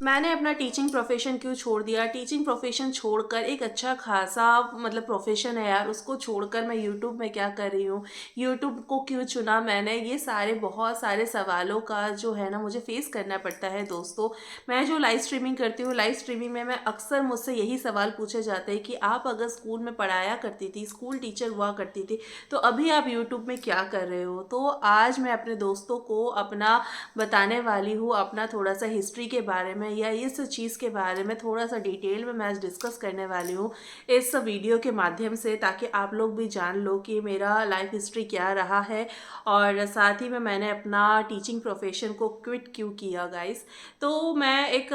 मैंने अपना teaching profession क्यों छोड़ दिया? टीचिंग प्रोफ़ेशन छोड़कर एक अच्छा ख़ासा मतलब प्रोफ़ेशन है यार, उसको छोड़कर मैं यूट्यूब में क्या कर रही हूँ? यूट्यूब को क्यों चुना मैंने? ये सारे बहुत सारे सवालों का जो है ना मुझे फ़ेस करना पड़ता है दोस्तों। मैं जो लाइव स्ट्रीमिंग करती हूँ, लाइव स्ट्रीमिंग में मैं अक्सर मुझसे यही सवाल पूछे जाते हैं कि आप अगर स्कूल में पढ़ाया करती थी, स्कूल टीचर हुआ करती थी, तो अभी आप यूट्यूब में क्या कर रहे हो? तो आज मैं अपने दोस्तों को अपना बताने वाली हूँ अपना थोड़ा-सा हिस्ट्री के बारे में या इस चीज़ के बारे में थोड़ा-सा डिटेल में मैं आज डिस्कस करने वाली हूँ इस वीडियो के माध्यम से, ताकि आप लोग भी जान लो कि मेरा लाइफ हिस्ट्री क्या रहा है और साथ ही में मैंने अपना टीचिंग प्रोफ़ेशन को क्विट क्यों किया गाइस। तो मैं एक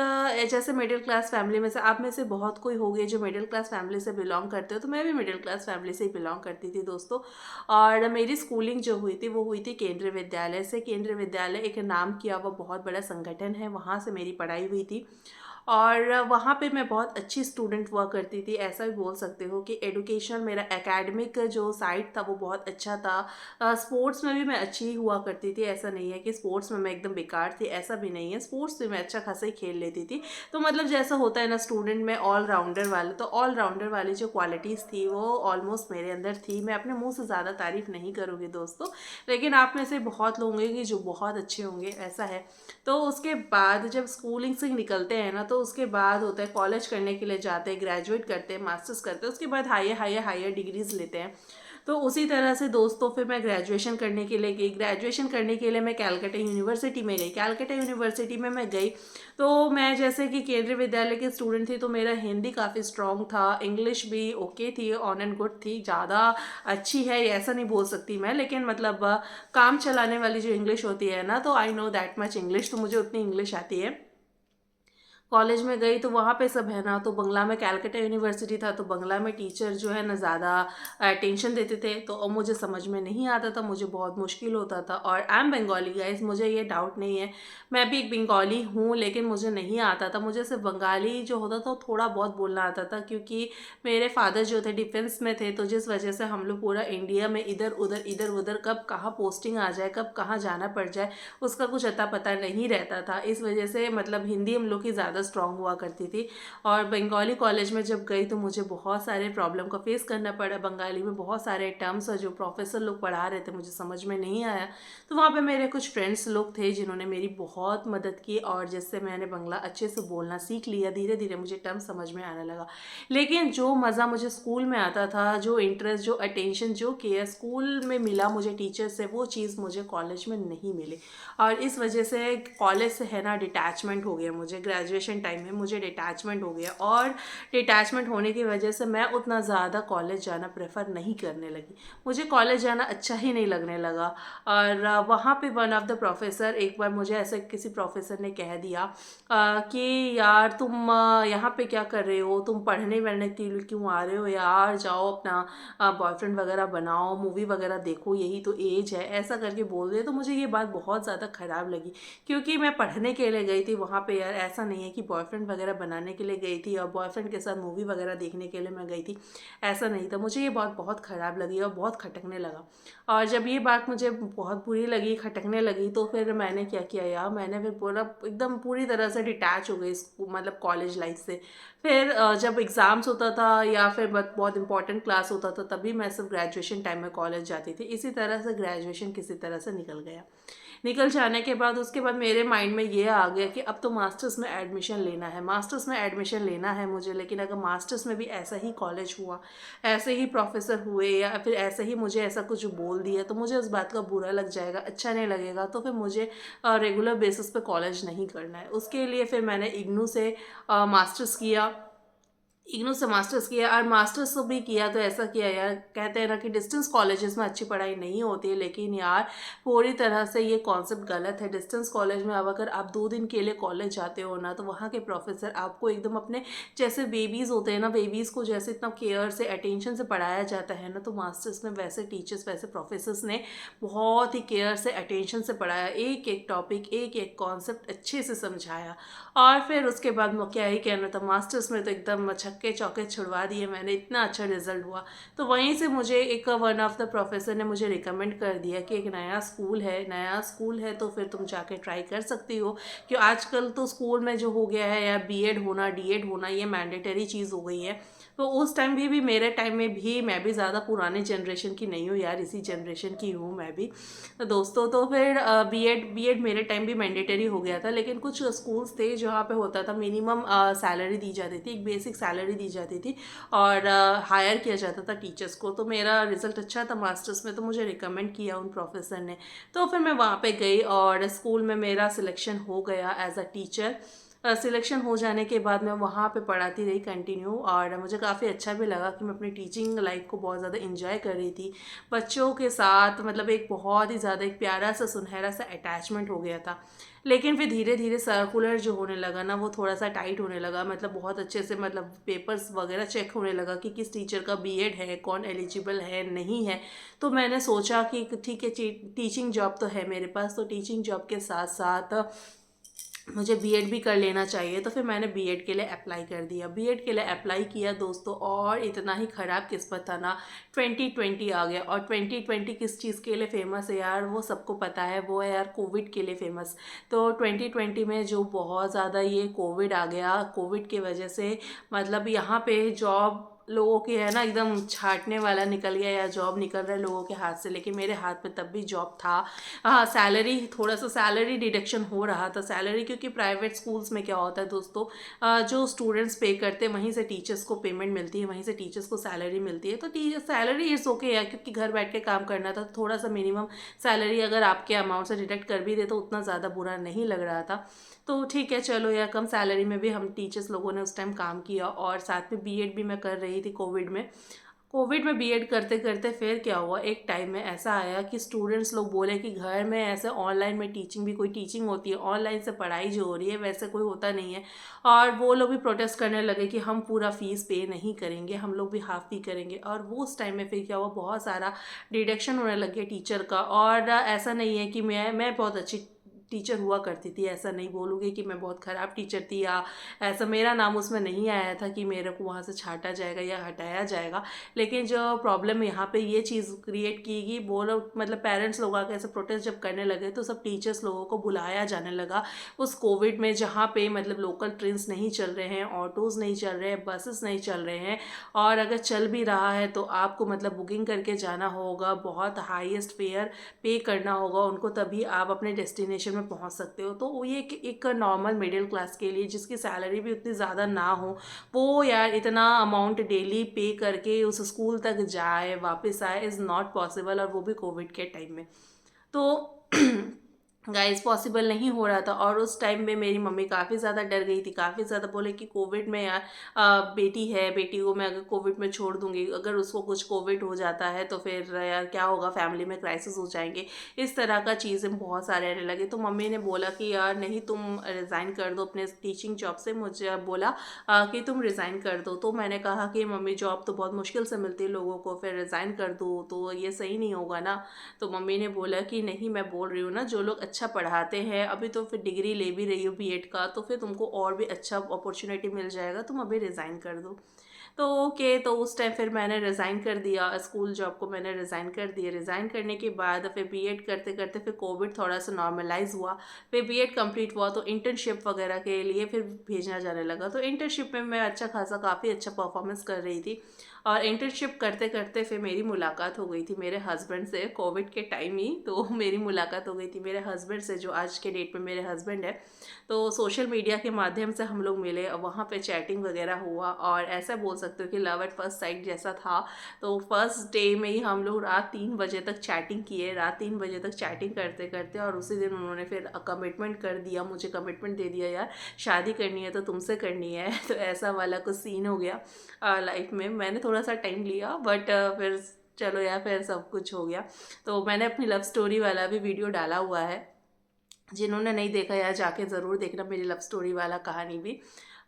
जैसे मिडिल क्लास फैमिली में से आप में से बहुत कोई होंगे जो मिडिल क्लास फैमिली से बिलॉन्ग करते हो, तो मैं भी मिडिल क्लास फैमिली से ही बिलॉन्ग करती थी दोस्तों। और मेरी स्कूलिंग जो हुई थी वो हुई थी केंद्रीय विद्यालय से। केंद्रीय विद्यालय एक नाम किया हुआ बहुत बड़ा संगठन है, वहाँ से मेरी पढ़ाई हुई थी और वहाँ पे मैं बहुत अच्छी स्टूडेंट हुआ करती थी। ऐसा भी बोल सकते हो कि एजुकेशन मेरा एकेडमिक जो साइड था वो बहुत अच्छा था। स्पोर्ट्स में भी मैं अच्छी ही हुआ करती थी। ऐसा नहीं है कि स्पोर्ट्स में मैं एकदम बेकार थी, ऐसा भी नहीं है। स्पोर्ट्स में मैं अच्छा खासा ही खेल लेती थी। तो मतलब जैसा होता है ना स्टूडेंट में ऑल राउंडर वाले, तो ऑल राउंडर वाली जो क्वालिटीज़ थी वो ऑलमोस्ट मेरे अंदर थी। मैं अपने मुँह से ज़्यादा तारीफ़ नहीं करूँगी दोस्तों, लेकिन आप में से बहुत लोग होंगे कि जो बहुत अच्छे होंगे, ऐसा है। तो उसके बाद जब स्कूलिंग से निकलते हैं ना, तो उसके बाद होता है कॉलेज करने के लिए जाते हैं, ग्रेजुएट करते हैं, मास्टर्स करते हैं, उसके बाद हायर हायर हायर डिग्रीज़ लेते हैं। तो उसी तरह से दोस्तों फिर मैं ग्रेजुएशन करने के लिए गई। ग्रेजुएशन करने के लिए मैं कैलकाटा यूनिवर्सिटी में गई। कैलकाटा यूनिवर्सिटी में मैं गई, तो मैं जैसे कि केंद्रीय विद्यालय की स्टूडेंट थी, तो मेरा हिंदी काफ़ी स्ट्रॉन्ग था, इंग्लिश भी ओके थी, ऑन एंड गुड थी। ज़्यादा अच्छी है ये ऐसा नहीं बोल सकती मैं, लेकिन मतलब काम चलाने वाली जो इंग्लिश होती है ना, तो I know that much English, तो मुझे उतनी इंग्लिश आती है। कॉलेज में गई तो वहाँ पे सब है ना, तो बंगला में कैलकाटा यूनिवर्सिटी था, तो बंगला में टीचर जो है ना ज़्यादा अटेंशन देते थे, तो अब मुझे समझ में नहीं आता था, मुझे बहुत मुश्किल होता था। और आई एम बंगाली गाइस, मुझे ये डाउट नहीं है, मैं भी एक बंगाली हूँ, लेकिन मुझे नहीं आता था। मुझे सिर्फ बंगाली जो होता था वो थोड़ा बहुत बोलना आता था, क्योंकि मेरे फादर जो थे डिफेंस में थे, तो जिस वजह से हम लोग पूरा इंडिया में इधर उधर कब कहाँ पोस्टिंग आ जाए, कब कहाँ जाना पड़ जाए, उसका कुछ अता पता नहीं रहता था। इस वजह से मतलब हिंदी हम लोग की ज़्यादा स्ट्रांग हुआ करती थी। और बंगाली कॉलेज में जब गई तो मुझे बहुत सारे प्रॉब्लम का फेस करना पड़ा। बंगाली में बहुत सारे टर्म्स और जो प्रोफेसर लोग पढ़ा रहे थे मुझे समझ में नहीं आया। तो वहाँ पे मेरे कुछ फ्रेंड्स लोग थे जिन्होंने मेरी बहुत मदद की, और जिससे मैंने बंगला अच्छे से बोलना सीख लिया। धीरे धीरे मुझे टर्म समझ में आने लगा। लेकिन जो मज़ा मुझे स्कूल में आता था, जो इंटरेस्ट, जो अटेंशन, जो केयर स्कूल में मिला मुझे टीचर से, वो चीज़ मुझे कॉलेज में नहीं मिली। और इस वजह से कॉलेज से है ना डिटैचमेंट हो गया मुझे। ग्रेजुएशन टाइम में मुझे डिटैचमेंट हो गया, और डिटैचमेंट होने की वजह से मैं उतना ज़्यादा कॉलेज जाना प्रेफर नहीं करने लगी। मुझे कॉलेज जाना अच्छा ही नहीं लगने लगा। और वहाँ पे वन ऑफ द प्रोफेसर, एक बार मुझे ऐसे किसी प्रोफेसर ने कह दिया कि यार तुम यहाँ पे क्या कर रहे हो, तुम पढ़ने वढ़ने के लिए क्यों आ रहे हो यार, जाओ अपना बॉयफ्रेंड वगैरह बनाओ, मूवी वगैरह देखो, यही तो एज है, ऐसा करके बोल दिया। तो मुझे ये बात बहुत ज़्यादा ख़राब लगी, क्योंकि मैं पढ़ने के लिए गई थी वहाँ पे यार, ऐसा नहीं है कि बॉयफ्रेंड वगैरह बनाने के लिए गई थी और बॉयफ्रेंड के साथ मूवी वगैरह देखने के लिए मैं गई थी, ऐसा नहीं था। मुझे ये बात बहुत ख़राब लगी और बहुत खटकने लगा। और जब ये बात मुझे बहुत बुरी लगी, खटकने लगी, तो फिर मैंने क्या किया यार, मैंने फिर पूरा एकदम पूरी तरह से डिटैच हो गई मतलब कॉलेज लाइफ से। फिर जब एग्ज़ाम्स होता था या फिर बहुत इंपॉर्टेंट क्लास होता था, तभी मैं सिर्फ ग्रेजुएशन टाइम में कॉलेज जाती थी। इसी तरह से ग्रेजुएशन किसी तरह से निकल गया। निकल जाने के बाद उसके बाद मेरे माइंड में ये आ गया कि अब तो मास्टर्स में एडमिशन लेना है, मास्टर्स में एडमिशन लेना है मुझे। लेकिन अगर मास्टर्स में भी ऐसा ही कॉलेज हुआ, ऐसे ही प्रोफेसर हुए, या फिर ऐसे ही मुझे ऐसा कुछ बोल दिया, तो मुझे उस बात का बुरा लग जाएगा, अच्छा नहीं लगेगा। तो फिर मुझे रेगुलर बेसिस पे कॉलेज नहीं करना है। उसके लिए फिर मैंने इग्नू से मास्टर्स किया। इग्नू से मास्टर्स किया, और मास्टर्स तो भी किया तो ऐसा किया यार, कहते हैं ना कि डिस्टेंस कॉलेजेस में अच्छी पढ़ाई नहीं होती है, लेकिन यार पूरी तरह से ये कॉन्सेप्ट गलत है। डिस्टेंस कॉलेज में अब अगर आप 2 दिन के लिए कॉलेज जाते हो ना, तो वहाँ के प्रोफेसर आपको एकदम अपने जैसे बेबीज़ होते हैं ना, बेबीज़ को जैसे इतना केयर से अटेंशन से पढ़ाया जाता है ना, तो मास्टर्स में वैसे टीचर्स, वैसे प्रोफेसर्स ने बहुत ही केयर से अटेंशन से पढ़ाया, एक एक टॉपिक, एक एक कॉन्सेप्ट अच्छे से समझाया। और फिर उसके बाद क्या ही कहना था, मास्टर्स में तो एकदम अच्छा छक्के चौके छुड़वा दिए मैंने, इतना अच्छा रिजल्ट हुआ। तो वहीं से मुझे एक वन ऑफ द प्रोफेसर ने मुझे रिकमेंड कर दिया कि एक नया स्कूल है तो फिर तुम जाके ट्राई कर सकती हो। कि आजकल तो स्कूल में जो हो गया है यार, बीएड होना डीएड होना ये मैंडेटरी चीज़ हो गई है। तो उस टाइम भी मेरे टाइम में भी मैं भी ज़्यादा पुराने जनरेशन की नहीं हूँ यार, इसी जनरेशन की हूँ मैं भी। तो दोस्तों तो फिर बीएड मेरे टाइम भी मैंडेटरी हो गया था, लेकिन कुछ स्कूल्स थे जहाँ पे होता था मिनिमम सैलरी दी जाती थी, एक बेसिक सैलरी दी जाती थी और हायर किया जाता था टीचर्स को। तो मेरा रिजल्ट अच्छा था मास्टर्स में, तो मुझे रिकमेंड किया उन प्रोफेसर ने। तो फिर मैं वहाँ पे गई और स्कूल में मेरा सिलेक्शन हो गया एज अ टीचर। सिलेक्शन हो जाने के बाद मैं वहाँ पे पढ़ाती रही कंटिन्यू, और मुझे काफ़ी अच्छा भी लगा कि मैं अपनी टीचिंग लाइफ को बहुत ज़्यादा इंजॉय कर रही थी बच्चों के साथ। मतलब एक बहुत ही ज़्यादा एक प्यारा सा सुनहरा सा अटैचमेंट हो गया था। लेकिन फिर धीरे धीरे सर्कुलर जो होने लगा ना, वो थोड़ा सा टाइट होने लगा। मतलब बहुत अच्छे से मतलब पेपर्स वगैरह चेक होने लगा कि किस टीचर का बीएड है, कौन एलिजिबल है नहीं है। तो मैंने सोचा कि ठीक है, टीचिंग जॉब तो है मेरे पास, तो टीचिंग जॉब के साथ साथ मुझे बीएड भी कर लेना चाहिए। तो फिर मैंने बीएड के लिए अप्लाई कर दिया, बीएड के लिए अप्लाई किया दोस्तों। और इतना ही ख़राब किस्मत था ना, 2020 आ गया। और 2020 किस चीज़ के लिए फेमस है यार, वो सबको पता है, वो है यार कोविड के लिए फेमस। तो 2020 में जो बहुत ज़्यादा ये कोविड आ गया, कोविड की वजह से मतलब यहाँ पे जॉब लोगों के है ना एकदम छाटने वाला निकल गया, या जॉब निकल रहा है लोगों के हाथ से। लेकिन मेरे हाथ में तब भी जॉब था। हाँ, सैलरी थोड़ा सा सैलरी डिडक्शन हो रहा था सैलरी, क्योंकि प्राइवेट स्कूल्स में क्या होता है दोस्तों, जो स्टूडेंट्स पे करते हैं वहीं से टीचर्स को पेमेंट मिलती है, वहीं से टीचर्स को सैलरी मिलती है। तो सैलरी इट्स ओके है, क्योंकि घर बैठ के काम करना था। थोड़ा सा मिनिमम सैलरी अगर आपके अमाउंट से डिडक्ट कर भी दे तो उतना ज़्यादा बुरा नहीं लग रहा था। तो ठीक है चलो यार, कम सैलरी में भी हम टीचर्स लोगों ने उस टाइम काम किया। और साथ में बीएड भी मैं कर रही थी कोविड में बीएड करते करते फिर क्या हुआ, एक टाइम में ऐसा आया कि स्टूडेंट्स लोग बोले कि घर में ऐसे ऑनलाइन में टीचिंग भी कोई टीचिंग होती है, ऑनलाइन से पढ़ाई जो हो रही है वैसे कोई होता नहीं है। और वो लोग भी प्रोटेस्ट करने लगे कि हम पूरा फीस पे नहीं करेंगे, हम लोग भी हाफ फी करेंगे। और वो उस टाइम में फिर क्या हुआ, बहुत सारा डिडक्शन होने लग गया टीचर का। और ऐसा नहीं है कि मैं बहुत अच्छी टीचर हुआ करती थी, ऐसा नहीं बोलूँगी कि मैं बहुत ख़राब टीचर थी, या ऐसा मेरा नाम उसमें नहीं आया था कि मेरे को वहाँ से छांटा जाएगा या हटाया जाएगा। लेकिन जो प्रॉब्लम यहाँ पे ये चीज़ क्रिएट की कि वो लोग मतलब पेरेंट्स लोग आके ऐसे प्रोटेस्ट जब करने लगे, तो सब टीचर्स लोगों को बुलाया जाने लगा उस कोविड में, जहाँ पे मतलब लोकल ट्रेन्स नहीं चल रहे हैं, ऑटोज़ नहीं चल रहे हैं, बसेस नहीं चल रहे हैं। और अगर चल भी रहा है तो आपको मतलब बुकिंग करके जाना होगा, बहुत हाईएस्ट फेयर पे करना होगा उनको, तभी आप अपने डेस्टिनेशन में पहुंच सकते हो। तो वो ये एक नॉर्मल मिडिल क्लास के लिए, जिसकी सैलरी भी उतनी ज़्यादा ना हो, वो यार इतना अमाउंट डेली पे करके उस स्कूल तक जाए वापस आए, इज़ नॉट पॉसिबल, और वो भी कोविड के टाइम में। तो गाइस पॉसिबल नहीं हो रहा था। और उस टाइम में मेरी मम्मी काफ़ी ज़्यादा डर गई थी, काफ़ी ज़्यादा बोले कि कोविड में यार बेटी है, बेटी को मैं अगर कोविड में छोड़ दूंगी, अगर उसको कुछ कोविड हो जाता है तो फिर यार क्या होगा, फैमिली में क्राइसिस हो जाएंगे, इस तरह का चीज़ें बहुत सारे आने लगे। तो मम्मी ने बोला कि यार नहीं, तुम रिज़ाइन कर दो अपने टीचिंग जॉब से। मुझे बोला कि तुम रिज़ाइन कर दो। तो मैंने कहा कि मम्मी जॉब तो बहुत मुश्किल से मिलती है लोगों को, फिर रिज़ाइन कर दो तो ये सही नहीं होगा ना। तो मम्मी ने बोला कि नहीं, मैं बोल रही हूँ ना, जो लोग अच्छा पढ़ाते हैं, अभी तो फिर डिग्री ले भी रही हो बीएड का, तो फिर तुमको और भी अच्छा अपॉर्चुनिटी मिल जाएगा, तुम अभी रिज़ाइन कर दो। तो ओके, तो उस टाइम फिर मैंने रिज़ाइन कर दिया, स्कूल जॉब को मैंने रिज़ाइन कर दिया। रिज़ाइन करने के बाद फिर बीएड करते करते फिर कोविड थोड़ा सा नॉर्मलाइज हुआ, फिर बीएड कंप्लीट हुआ, तो इंटर्नशिप वगैरह के लिए फिर भेजना जाने लगा। तो इंटर्नशिप में मैं अच्छा खासा काफ़ी अच्छा परफॉर्मेंस कर रही थी। और इंटर्नशिप करते करते फिर मेरी मुलाकात हो गई थी मेरे हस्बैंड से, कोविड के टाइम ही तो मेरी मुलाकात हो गई थी मेरे हस्बैंड से, जो आज के डेट में मेरे हस्बैंड है। तो सोशल मीडिया के माध्यम से हम लोग मिले, वहाँ पे चैटिंग वगैरह हुआ, और ऐसा बोल सकते हो कि लव एट फर्स्ट साइट जैसा था। तो फर्स्ट डे में ही हम लोग रात 3 बजे तक चैटिंग किए, रात 3 बजे तक चैटिंग करते करते, और उसी दिन उन्होंने फिर कमिटमेंट कर दिया, मुझे कमिटमेंट दे दिया, यार शादी करनी है तो तुमसे करनी है। तो ऐसा वाला कुछ सीन हो गया लाइफ में। मैंने थोड़ा सा टाइम लिया, बट फिर चलो यार, फिर सब कुछ हो गया। तो मैंने अपनी लव स्टोरी वाला भी वीडियो डाला हुआ है, जिन्होंने नहीं देखा यार जाके ज़रूर देखना, मेरी लव स्टोरी वाला कहानी भी।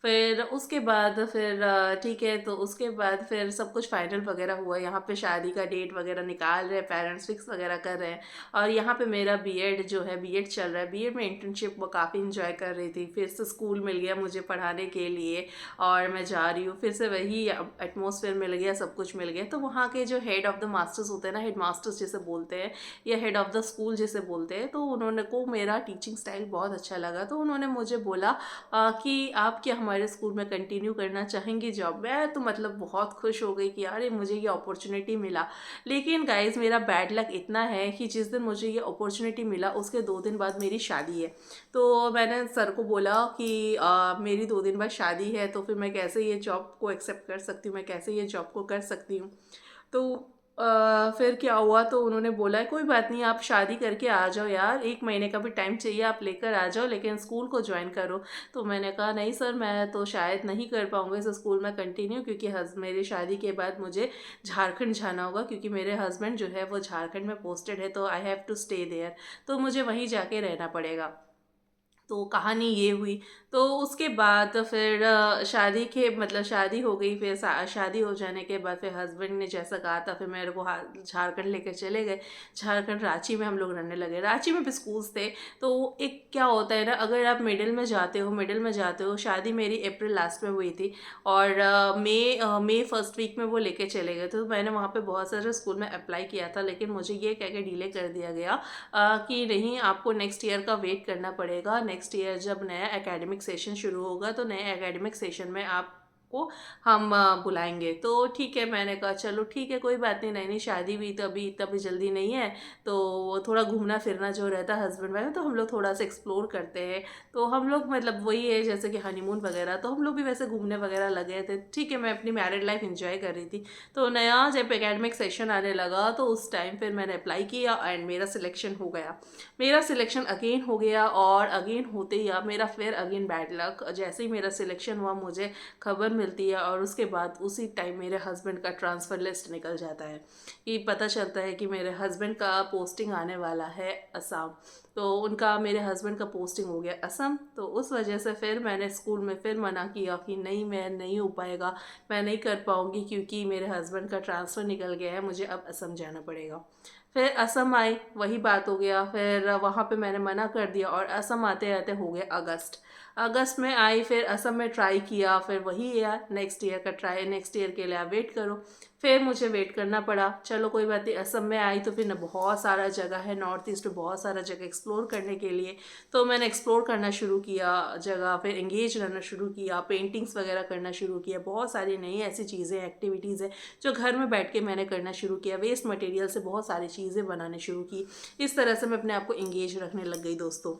फिर उसके बाद फिर ठीक है, तो उसके बाद फिर सब कुछ फाइनल वगैरह हुआ, यहाँ पे शादी का डेट वगैरह निकाल रहे हैं, पेरेंट्स फिक्स वगैरह कर रहे हैं। और यहाँ पे मेरा बीएड जो है, बीएड चल रहा है, बीएड में इंटर्नशिप वो काफ़ी इंजॉय कर रही थी। फिर से स्कूल मिल गया मुझे पढ़ाने के लिए और मैं जा रही हूँ, फिर से वही एटमॉस्फेयर मिल गया, सब कुछ मिल गया। तो वहाँ के जो हेड ऑफ़ द मास्टर्स होते हैं ना, हेड मास्टर्स जिसे बोलते हैं या हेड ऑफ़ द स्कूल जिसे बोलते हैं, तो उन्होंने को मेरा टीचिंग स्टाइल बहुत अच्छा लगा। तो उन्होंने मुझे बोला कि आप क्या हमारे स्कूल में कंटिन्यू करना चाहेंगी जॉब? मैं तो मतलब बहुत खुश हो गई कि यार ये मुझे ये अपॉर्चुनिटी मिला। लेकिन गाइज़ मेरा बैड लक इतना है कि जिस दिन मुझे ये अपॉर्चुनिटी मिला उसके 2 दिन बाद मेरी शादी है। तो मैंने सर को बोला कि मेरी 2 दिन बाद शादी है, तो फिर मैं कैसे ये जॉब को एक्सेप्ट कर सकती हूँ, मैं कैसे ये जॉब को कर सकती हूँ? तो फिर क्या हुआ, तो उन्होंने बोला कोई बात नहीं, आप शादी करके आ जाओ यार, 1 महीने का भी टाइम चाहिए आप लेकर आ जाओ, लेकिन स्कूल को ज्वाइन करो। तो मैंने कहा नहीं सर, मैं तो शायद नहीं कर पाऊँगी इस स्कूल में कंटिन्यू, क्योंकि मेरी शादी के बाद मुझे झारखंड जाना होगा, क्योंकि मेरे हस्बैंड जो है वो झारखंड में पोस्टेड है, तो I have to stay there, तो मुझे वहीं जाके रहना पड़ेगा। तो कहानी ये हुई। तो उसके बाद फिर शादी के मतलब शादी हो गई, फिर शादी हो जाने के बाद फिर हस्बैंड ने जैसा कहा था, फिर मेरे को झारखंड लेकर चले गए। झारखंड रांची में हम लोग रहने लगे। रांची में भी स्कूल्स थे। तो एक क्या होता है ना, अगर आप मिडिल में जाते हो, शादी मेरी अप्रैल लास्ट में हुई थी और मई फर्स्ट वीक में वो लेके चले गए थे। तो मैंने वहाँ पे बहुत सारे स्कूल में अप्लाई किया था, लेकिन मुझे ये कह के डिले कर दिया गया कि नहीं, आपको नेक्स्ट ईयर का वेट करना पड़ेगा। नेक्स्ट ईयर जब नया एकेडमिक सेशन शुरू होगा, तो नए एकेडमिक सेशन में आपको हम बुलाएंगे। तो ठीक है, मैंने कहा चलो ठीक है, कोई बात नहीं, नई नई शादी भी तो अभी इतना भी जल्दी नहीं है, तो थोड़ा घूमना फिरना जो रहता है हस्बैंड वाइफ, तो हम लोग थोड़ा सा एक्सप्लोर करते हैं। तो हम लोग मतलब वही है जैसे कि हनीमून वगैरह, तो हम लोग भी वैसे घूमने वगैरह लगे थे। ठीक है, मैं अपनी मैरिड लाइफ इंजॉय कर रही थी। तो नया जब एकेडमिक सेशन आने लगा, तो उस टाइम फिर मैंने अप्लाई किया एंड मेरा सिलेक्शन हो गया। मेरा सिलेक्शन अगेन हो गया और अगेन होते ही अब मेरा फिर अगेन बैड लक, जैसे ही मेरा सिलेक्शन हुआ मुझे खबर मिलती है और उसके बाद उसी टाइम मेरे हस्बैंड का ट्रांसफ़र लिस्ट निकल जाता है। कि पता चलता है कि मेरे हस्बैंड का पोस्टिंग आने वाला है असम। तो उनका, मेरे हस्बैंड का पोस्टिंग हो गया असम। तो उस वजह से फिर मैंने स्कूल में फिर मना किया कि नहीं, मैं नहीं हो पाएगा, मैं नहीं कर पाऊँगी, क्योंकि मेरे हस्बैंड का ट्रांसफ़र निकल गया है, मुझे अब असम जाना पड़ेगा। फिर असम आई, वही बात हो गया, फिर वहाँ पे मैंने मना कर दिया और असम आते आते हो गया अगस्त। अगस्त में आई, फिर असम में ट्राई किया, फिर वही यार नेक्स्ट ईयर का ट्राई, नेक्स्ट ईयर के लिए आप वेट करो। फिर मुझे वेट करना पड़ा। चलो कोई बात नहीं, असम में आई तो फिर ना बहुत सारा जगह है, नॉर्थ ईस्ट में बहुत सारा जगह एक्सप्लोर करने के लिए। तो मैंने एक्सप्लोर करना शुरू किया जगह, फिर एंगेज रहना शुरू किया, पेंटिंग्स वगैरह करना शुरू किया, बहुत सारी नई ऐसी चीज़ें, एक्टिविटीज़ है जो घर में बैठ के मैंने करना शुरू किया। वेस्ट मटेरियल से बहुत सारी चीज़ें बनाने शुरू की। इस तरह से मैं अपने आप को एंगेज रखने लग गई दोस्तों।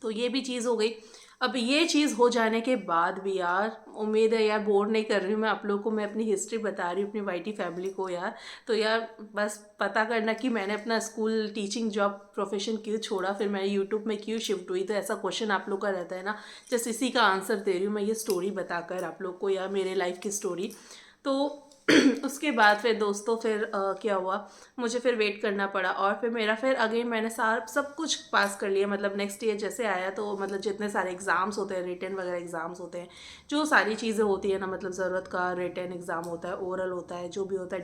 तो ये भी चीज़ हो गई। अब ये चीज़ हो जाने के बाद भी यार, उम्मीद है यार बोर नहीं कर रही हूँ मैं आप लोगों को, मैं अपनी हिस्ट्री बता रही हूँ अपनी वाईटी फैमिली को यार। तो यार बस पता करना कि मैंने अपना स्कूल टीचिंग जॉब प्रोफेशन क्यों छोड़ा, फिर मैं यूट्यूब में क्यों शिफ्ट हुई। तो ऐसा क्वेश्चन आप लोग का रहता है ना, जस्ट इसी का आंसर दे रही हूँ मैं ये स्टोरी बताकर आप लोग को, यार मेरे लाइफ की स्टोरी। तो उसके बाद फिर दोस्तों फिर क्या हुआ, मुझे फिर वेट करना पड़ा और फिर मेरा फिर अगेन मैंने सब कुछ पास कर लिया। मतलब नेक्स्ट ईयर जैसे आया, तो मतलब जितने सारे एग्ज़ाम्स होते हैं, रिटन वगैरह एग्ज़ाम्स होते हैं, जो सारी चीज़ें होती है ना, मतलब ज़रूरत का रिटन एग्ज़ाम होता है, ओरल होता है, जो भी होता है,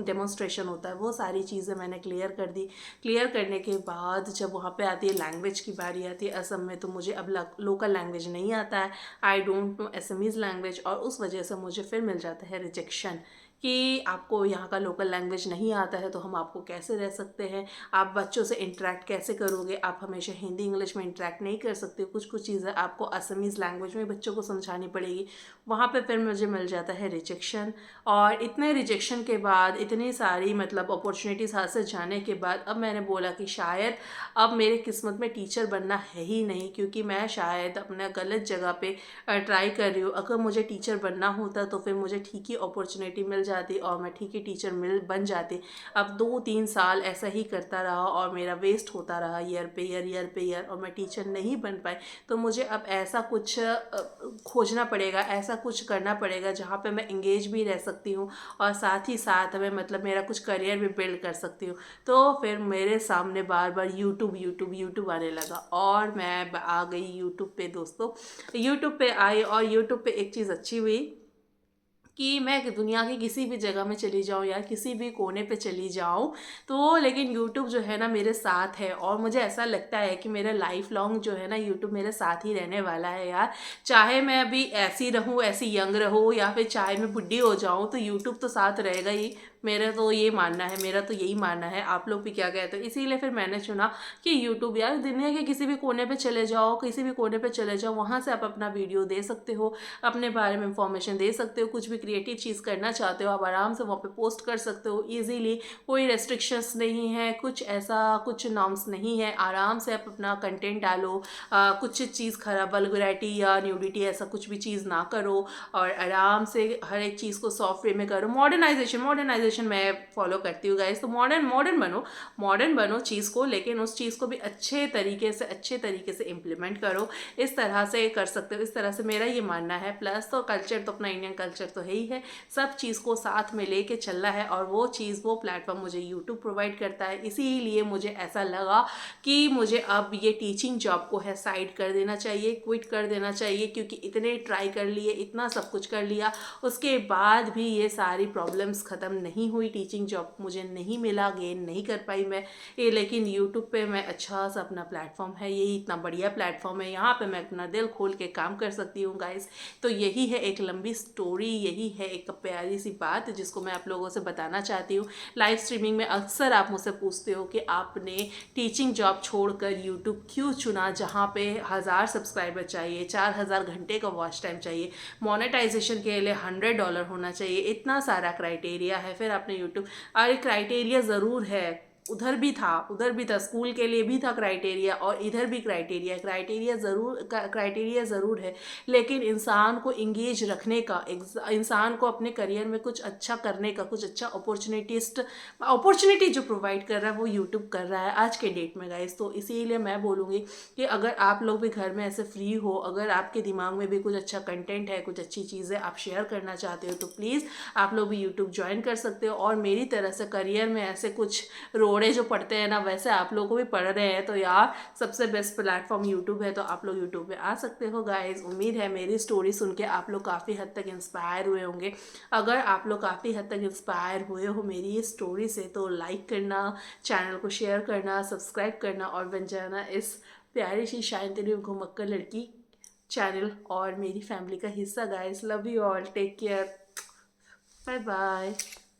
डेमोन्स्ट्रेशन होता है, वो सारी चीज़ें मैंने क्लियर कर दी। क्लियर करने के बाद जब वहाँ पे आती है लैंग्वेज की बारी आती है असम में, तो मुझे अब लोकल लैंग्वेज नहीं आता है, I don't know Assamese language, और उस वजह से मुझे फिर मिल जाता है रिजेक्शन कि आपको यहाँ का लोकल लैंग्वेज नहीं आता है, तो हम आपको कैसे रह सकते हैं, आप बच्चों से इंटरेक्ट कैसे करोगे, आप हमेशा हिंदी इंग्लिश में इंटरेक्ट नहीं कर सकते, कुछ कुछ चीज़ें आपको असमीज़ लैंग्वेज में बच्चों को समझानी पड़ेगी। वहाँ पे फिर मुझे मिल जाता है रिजेक्शन। और इतने रिजेक्शन के बाद, इतनी सारी मतलब अपॉर्चुनिटीज़ हाथ से जाने के बाद, अब मैंने बोला कि शायद अब मेरे किस्मत में टीचर बनना है ही नहीं, क्योंकि मैं शायद अपना गलत जगह पे ट्राई कर रही हूँ। अगर मुझे टीचर बनना होता तो फिर मुझे ठीक ही अपॉर्चुनिटी मिल जाती और मैं ठीक ही टीचर बन जाती। अब 2-3 साल ऐसा ही करता रहा और मेरा वेस्ट होता रहा ईयर पे ईयर, ईयर पे ईयर, और मैं टीचर नहीं बन पाई। तो मुझे अब ऐसा कुछ खोजना पड़ेगा, ऐसा कुछ करना पड़ेगा जहाँ पे मैं इंगेज भी रह सकती हूँ और साथ ही साथ मैं मतलब मेरा कुछ करियर भी बिल्ड कर सकती हूँ। तो फिर मेरे सामने बार बार यूट्यूब यूट्यूब यूट्यूब आने लगा और मैं आ गई यूट्यूब पे दोस्तों। यूट्यूब पे आई और यूट्यूब पे एक चीज़ अच्छी हुई कि मैं दुनिया की किसी भी जगह में चली जाऊँ या किसी भी कोने पे चली जाऊँ, तो लेकिन यूट्यूब जो है ना मेरे साथ है और मुझे ऐसा लगता है कि मेरा लाइफ लॉन्ग जो है ना यूट्यूब मेरे साथ ही रहने वाला है यार। चाहे मैं अभी ऐसी रहूँ, ऐसी यंग रहूँ या फिर चाहे मैं बुढ़ी हो जाऊँ, तो यूट्यूब तो साथ रहेगा ही। मेरा तो ये मानना है, मेरा तो यही मानना है। आप लोग भी क्या कहते हो? इसीलिए फिर मैंने चुना कि यूट्यूब यार, दुनिया के किसी भी कोने पे चले जाओ, किसी भी कोने पे चले जाओ, वहाँ से आप अपना वीडियो दे सकते हो, अपने बारे में इंफॉर्मेशन दे सकते हो, कुछ भी क्रिएटिव चीज़ करना चाहते हो आप आराम से वहाँ पे पोस्ट कर सकते हो ईजीली। कोई रेस्ट्रिक्शंस नहीं है, कुछ ऐसा कुछ नॉर्म्स नहीं है, आराम से आप अपना कंटेंट डालो। कुछ चीज़ खराब वल्गैरिटी या न्यूडिटी ऐसा कुछ भी चीज़ ना करो और आराम से हर एक चीज़ को सॉफ्ट वे में करो। मॉडर्नाइजेशन मॉडर्नाइजेशन मैं फॉलो करती हूँ गाइस। तो मॉडर्न मॉडर्न बनो चीज़ को, लेकिन उस चीज़ को भी अच्छे तरीके से इम्प्लीमेंट करो। इस तरह से कर सकते हो, इस तरह से मेरा ये मानना है। प्लस तो कल्चर तो अपना इंडियन कल्चर तो है ही है, सब चीज़ को साथ में लेके चलना है और वो चीज़ वो प्लेटफॉर्म मुझे यूट्यूब प्रोवाइड करता है। इसीलिए मुझे ऐसा लगा कि मुझे अब ये टीचिंग जॉब को है साइड कर देना चाहिए, क्विट कर देना चाहिए, क्योंकि इतने ट्राई कर लिए, इतना सब कुछ कर लिया, उसके बाद भी ये सारी प्रॉब्लम्स ख़त्म नहीं हुई। टीचिंग जॉब मुझे नहीं मिला, गेन नहीं कर पाई मैं ये, लेकिन यूट्यूब पे मैं अच्छा सा अपना प्लेटफॉर्म है, यही इतना बढ़िया प्लेटफॉर्म है, यहाँ पे मैं अपना दिल खोल के काम कर सकती हूँ गाइस। तो यही है एक लंबी स्टोरी, यही है एक प्यारी सी बात जिसको मैं आप लोगों से बताना चाहती हूँ। लाइव स्ट्रीमिंग में अक्सर आप मुझसे पूछते हो कि आपने टीचिंग जॉब छोड़कर यूट्यूब क्यों चुना, जहाँ पे 1000 सब्सक्राइबर चाहिए, 4000 घंटे का वॉच टाइम चाहिए, मोनेटाइजेशन के लिए $100 होना चाहिए, इतना सारा क्राइटेरिया है। फिर आपने यूट्यूब, अरे क्राइटेरिया ज़रूर है, उधर भी था, स्कूल के लिए भी था क्राइटेरिया और इधर भी क्राइटेरिया ज़रूर है, लेकिन इंसान को इंगेज रखने का, इंसान को अपने करियर में कुछ अच्छा करने का, कुछ अच्छा अपॉर्चुनिटी जो प्रोवाइड कर रहा है वो यूट्यूब कर रहा है आज के डेट में गाइस। तो इसीलिए मैं बोलूँगी कि अगर आप लोग भी घर में ऐसे फ्री हो, अगर आपके दिमाग में भी कुछ अच्छा कंटेंट है, कुछ अच्छी चीज़ें आप शेयर करना चाहते हो, तो प्लीज़ आप लोग भी यूट्यूब ज्वाइन कर सकते हो। और मेरी तरह से करियर में ऐसे कुछ रोड़े जो पढ़ते हैं ना, वैसे आप लोगों को भी पढ़ रहे हैं, तो यार सबसे बेस्ट प्लेटफॉर्म यूट्यूब है, तो आप लोग यूट्यूब पे आ सकते हो गाइज। उम्मीद है मेरी स्टोरी सुन के आप लोग काफ़ी हद तक इंस्पायर हुए होंगे। अगर आप लोग काफ़ी हद तक इंस्पायर हुए हो मेरी ये स्टोरी से, तो लाइक करना, चैनल को शेयर करना, सब्सक्राइब करना और बन जाना इस प्यारी सी शांतिनी घुमक्कर लड़की चैनल और मेरी फैमिली का हिस्सा guys. Love you all, take care, bye bye.